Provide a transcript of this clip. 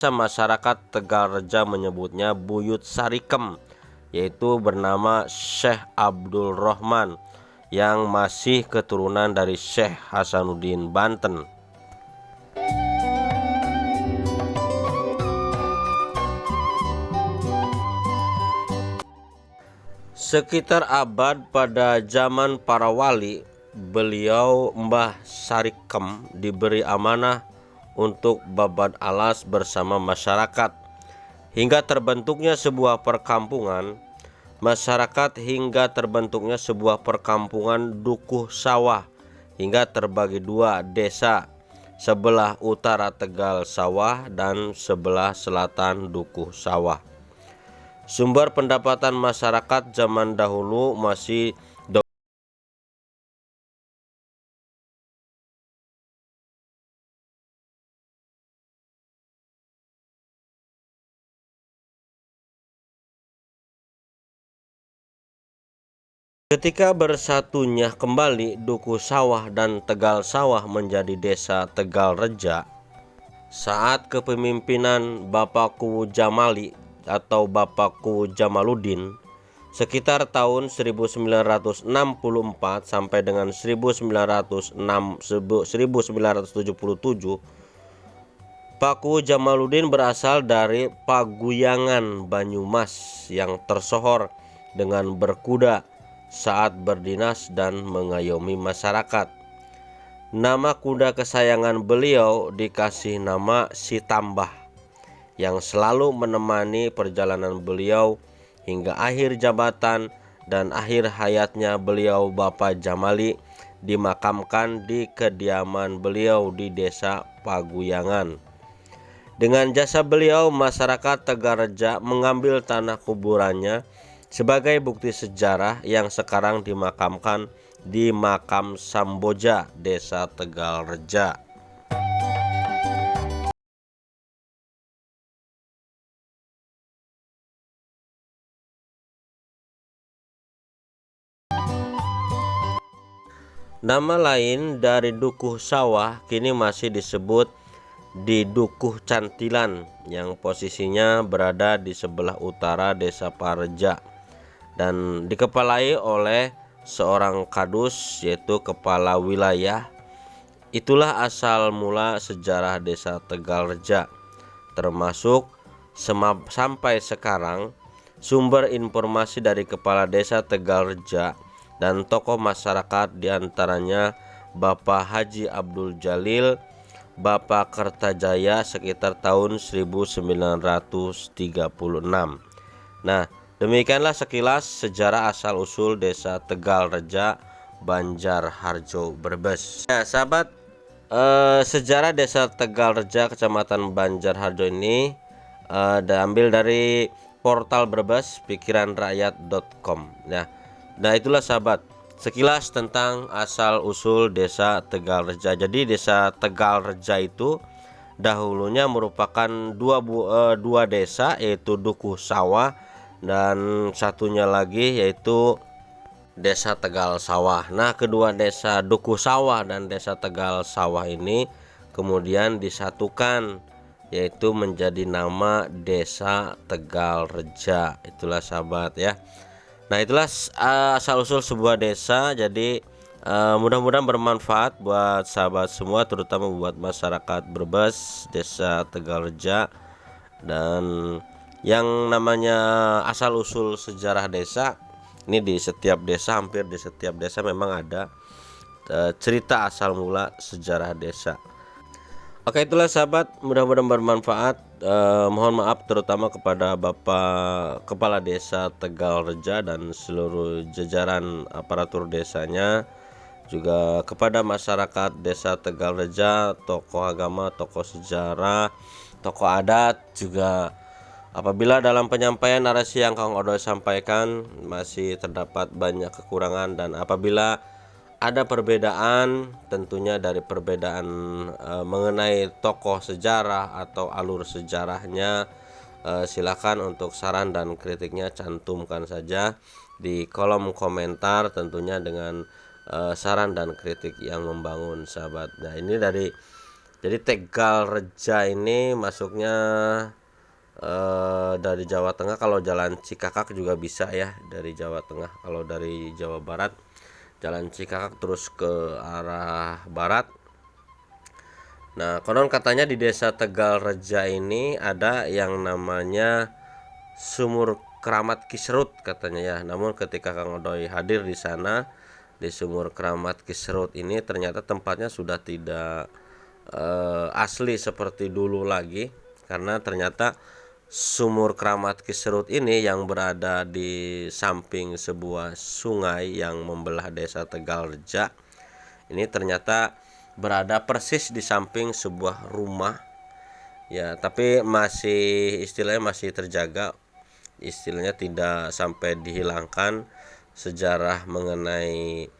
Masyarakat Tegalreja menyebutnya Buyut Sarikem, yaitu bernama Syekh Abdul Rahman yang masih keturunan dari Syekh Hasanuddin Banten. Sekitar abad pada zaman para wali, beliau Mbah Sarikem diberi amanah untuk babat alas bersama masyarakat hingga terbentuknya sebuah perkampungan dukuh sawah hingga terbagi dua desa, sebelah utara Tegal Sawah dan sebelah selatan Dukuh Sawah. Sumber pendapatan masyarakat zaman dahulu masih ketika bersatunya kembali Dukuh Sawah dan Tegal Sawah menjadi desa Tegalreja saat kepemimpinan Bapakku Jamali atau Bapakku Jamaluddin sekitar tahun 1964 sampai dengan 1977. Paku Jamaluddin berasal dari Paguyangan Banyumas yang tersohor dengan berkuda saat berdinas dan mengayomi masyarakat. Nama kuda kesayangan beliau dikasih nama Si Tambah, yang selalu menemani perjalanan beliau hingga akhir jabatan dan akhir hayatnya beliau Bapak Jamali dimakamkan di kediaman beliau di desa Paguyangan. Dengan jasa beliau, masyarakat Tegalreja mengambil tanah kuburannya sebagai bukti sejarah yang sekarang dimakamkan di Makam Samboja, Desa Tegalreja. Nama lain dari Dukuh Sawah kini masih disebut di Dukuh Cantilan yang posisinya berada di sebelah utara Desa Pareja dan dikepalai oleh seorang kadus, yaitu kepala wilayah. Itulah asal mula sejarah Desa Tegalreja, termasuk sampai sekarang sumber informasi dari kepala desa Tegalreja dan tokoh masyarakat diantaranya Bapak Haji Abdul Jalil, Bapak Kertajaya sekitar tahun 1936. Nah, demikianlah sekilas sejarah asal-usul Desa Tegalreja, Banjarharjo, Brebes. Ya, sahabat, sejarah Desa Tegalreja, Kecamatan Banjarharjo ini diambil dari portal Brebes pikiranrakyat.com. Nah, itulah sahabat sekilas tentang asal-usul Desa Tegalreja. Jadi Desa Tegalreja itu dahulunya merupakan dua desa, yaitu Dukuh Sawah dan satunya lagi yaitu Desa Tegal Sawah. Nah, kedua desa Dukuh Sawah dan Desa Tegal Sawah ini kemudian disatukan yaitu menjadi nama Desa Tegalreja. Itulah sahabat ya. Nah, itulah asal-usul sebuah desa. Jadi mudah-mudahan bermanfaat buat sahabat semua, terutama buat masyarakat Brebes, Desa Tegalreja. Dan yang namanya asal-usul sejarah desa ini di setiap desa, hampir di setiap desa memang ada cerita asal mula sejarah desa. Oke, itulah sahabat, mudah-mudahan bermanfaat. Mohon maaf terutama kepada Bapak Kepala Desa Tegalreja dan seluruh jajaran aparatur desanya, juga kepada masyarakat Desa Tegalreja, tokoh agama, tokoh sejarah, tokoh adat. Juga apabila dalam penyampaian narasi yang Kang Odo sampaikan masih terdapat banyak kekurangan, dan apabila ada perbedaan tentunya dari perbedaan mengenai tokoh sejarah atau alur sejarahnya, silakan untuk saran dan kritiknya cantumkan saja di kolom komentar, tentunya dengan saran dan kritik yang membangun sahabat. Nah, ini dari Jadi Tegalreja ini masuknya dari Jawa Tengah. Kalau jalan Cikakak juga bisa ya dari Jawa Tengah. Kalau dari Jawa Barat jalan Cikakak terus ke arah barat. Nah, konon katanya di desa Tegalreja ini ada yang namanya Sumur Keramat Kisrut katanya ya. Namun ketika Kang Odoy hadir di sana, di Sumur Keramat Kisrut ini ternyata tempatnya sudah tidak asli seperti dulu lagi, karena ternyata Sumur Keramat Kisrut ini yang berada di samping sebuah sungai yang membelah desa Tegalreja ini ternyata berada persis di samping sebuah rumah ya, tapi masih istilahnya masih terjaga, istilahnya tidak sampai dihilangkan sejarah mengenai